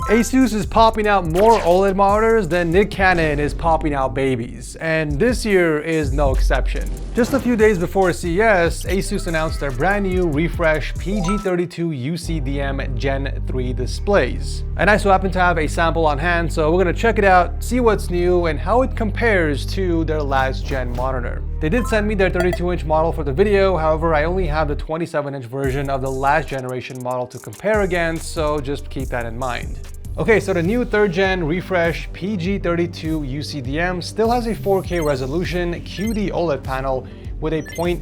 Asus is popping out more OLED monitors than Nick Cannon is popping out babies, and this year is no exception. Just a few days before CES, Asus announced their brand new refreshed PG32UCDM Gen3 displays. And I so happen to have a sample on hand, so we're gonna check it out, see what's new, and how it compares to their last gen monitor. They did send me their 32-inch model for the video, however I only have the 27-inch version of the last generation model to compare against, so just keep that in mind. Okay, so the new 3rd gen refresh PG32UCDM still has a 4K resolution QD OLED panel with a 0.03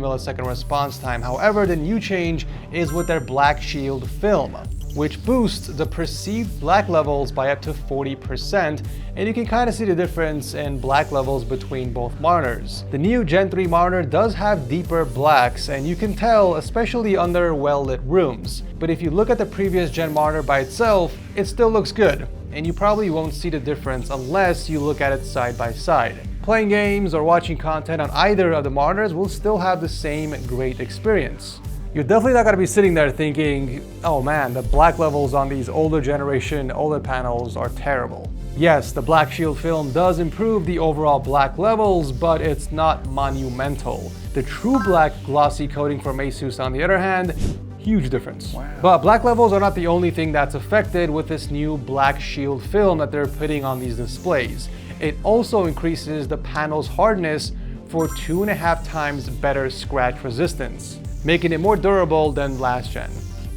millisecond response time. However, the new change is with their blackshield film, which boosts the perceived black levels by up to 40%, and you can kind of see the difference in black levels between both monitors. The new Gen 3 monitor does have deeper blacks, and you can tell, especially under well-lit rooms. But if you look at the previous gen monitor by itself, it still looks good, and you probably won't see the difference unless you look at it side by side. Playing games or watching content on either of the monitors will still have the same great experience. You're definitely not gonna be sitting there thinking, oh man, the black levels on these older generation OLED panels are terrible. Yes, the blackshield film does improve the overall black levels, but it's not monumental. The true black glossy coating from Asus, on the other hand, huge difference. Wow. But black levels are not the only thing that's affected with this new blackshield film that they're putting on these displays. It also increases the panel's hardness for 2.5 times better scratch resistance, making it more durable than last gen.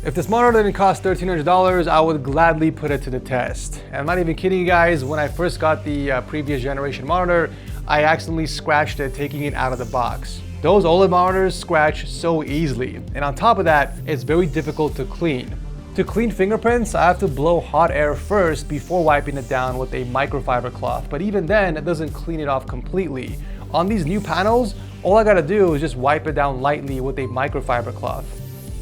If this monitor didn't cost $1,300, I would gladly put it to the test. And I'm not even kidding you guys, when I first got the previous generation monitor, I accidentally scratched it taking it out of the box. Those OLED monitors scratch so easily, and on top of that, it's very difficult to clean. To clean fingerprints, I have to blow hot air first before wiping it down with a microfiber cloth, but even then, it doesn't clean it off completely. On these new panels, all I gotta do is just wipe it down lightly with a microfiber cloth.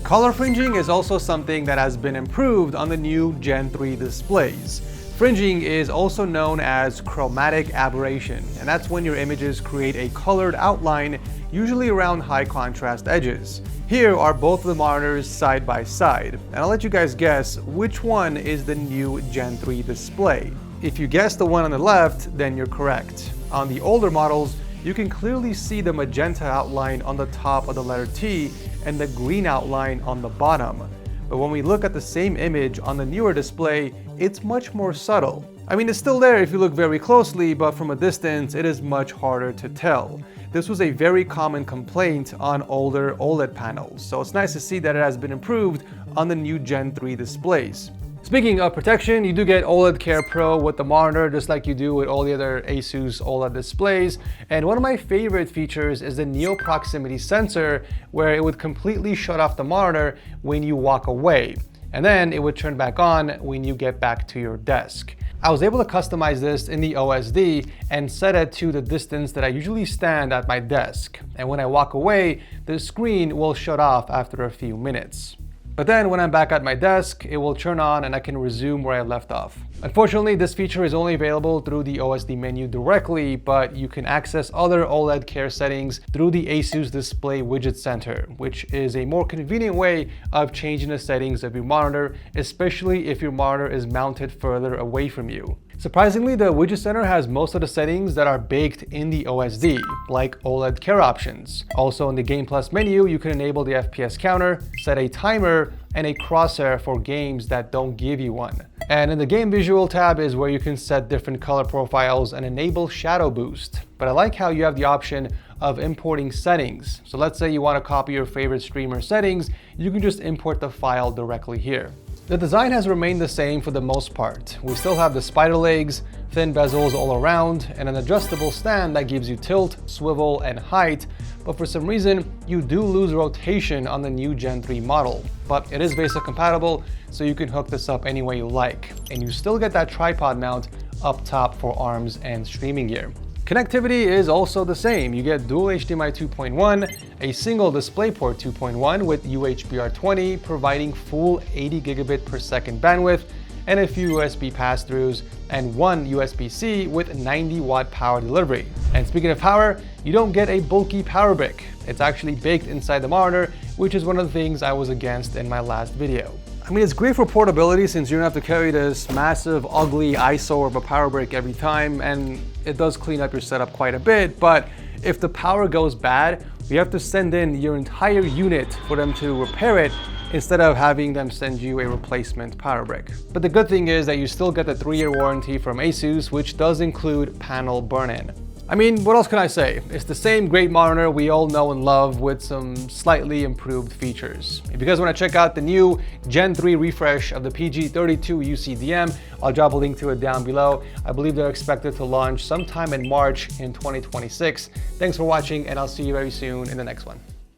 Color fringing is also something that has been improved on the new Gen 3 displays. Fringing is also known as chromatic aberration, and that's when your images create a colored outline, usually around high contrast edges. Here are both of the monitors side by side, and I'll let you guys guess which one is the new Gen 3 display. If you guess the one on the left, then you're correct. On the older models, you can clearly see the magenta outline on the top of the letter T and the green outline on the bottom. But when we look at the same image on the newer display, it's much more subtle. I mean, it's still there if you look very closely, but from a distance, it is much harder to tell. This was a very common complaint on older OLED panels, so it's nice to see that it has been improved on the new Gen 3 displays. Speaking of protection, you do get OLED Care Pro with the monitor, just like you do with all the other Asus OLED displays. And one of my favorite features is the Neo Proximity Sensor, where it would completely shut off the monitor when you walk away, and then it would turn back on when you get back to your desk. I was able to customize this in the OSD and set it to the distance that I usually stand at my desk. And when I walk away, the screen will shut off after a few minutes. But then when I'm back at my desk, it will turn on and I can resume where I left off. Unfortunately, this feature is only available through the OSD menu directly, but you can access other OLED care settings through the Asus Display Widget Center, which is a more convenient way of changing the settings of your monitor, especially if your monitor is mounted further away from you. Surprisingly, the Widget Center has most of the settings that are baked in the OSD, like OLED care options. Also in the Game Plus menu, you can enable the FPS counter, set a timer, and a crosshair for games that don't give you one. And in the Game Visual tab is where you can set different color profiles and enable shadow boost. But I like how you have the option of importing settings. So let's say you want to copy your favorite streamer settings, you can just import the file directly here. The design has remained the same for the most part. We still have the spider legs, thin bezels all around, and an adjustable stand that gives you tilt, swivel, and height, but for some reason, you do lose rotation on the new Gen 3 model. But it is VESA compatible, so you can hook this up any way you like, and you still get that tripod mount up top for arms and streaming gear. Connectivity is also the same. You get dual HDMI 2.1, a single DisplayPort 2.1 with UHBR20 providing full 80 gigabit per second bandwidth, and a few USB pass-throughs, and one USB-C with 90 watt power delivery. And speaking of power, you don't get a bulky power brick. It's actually baked inside the monitor, which is one of the things I was against in my last video. I mean, it's great for portability since you don't have to carry this massive, ugly eyesore of a power brick every time, and it does clean up your setup quite a bit, but if the power goes bad, you have to send in your entire unit for them to repair it instead of having them send you a replacement power brick. But the good thing is that you still get the 3-year warranty from ASUS, which does include panel burn-in. I mean, what else can I say? It's the same great monitor we all know and love with some slightly improved features. If you guys want to check out the new Gen 3 refresh of the PG32UCDM, I'll drop a link to it down below. I believe they're expected to launch sometime in March in 2026. Thanks for watching, and I'll see you very soon in the next one.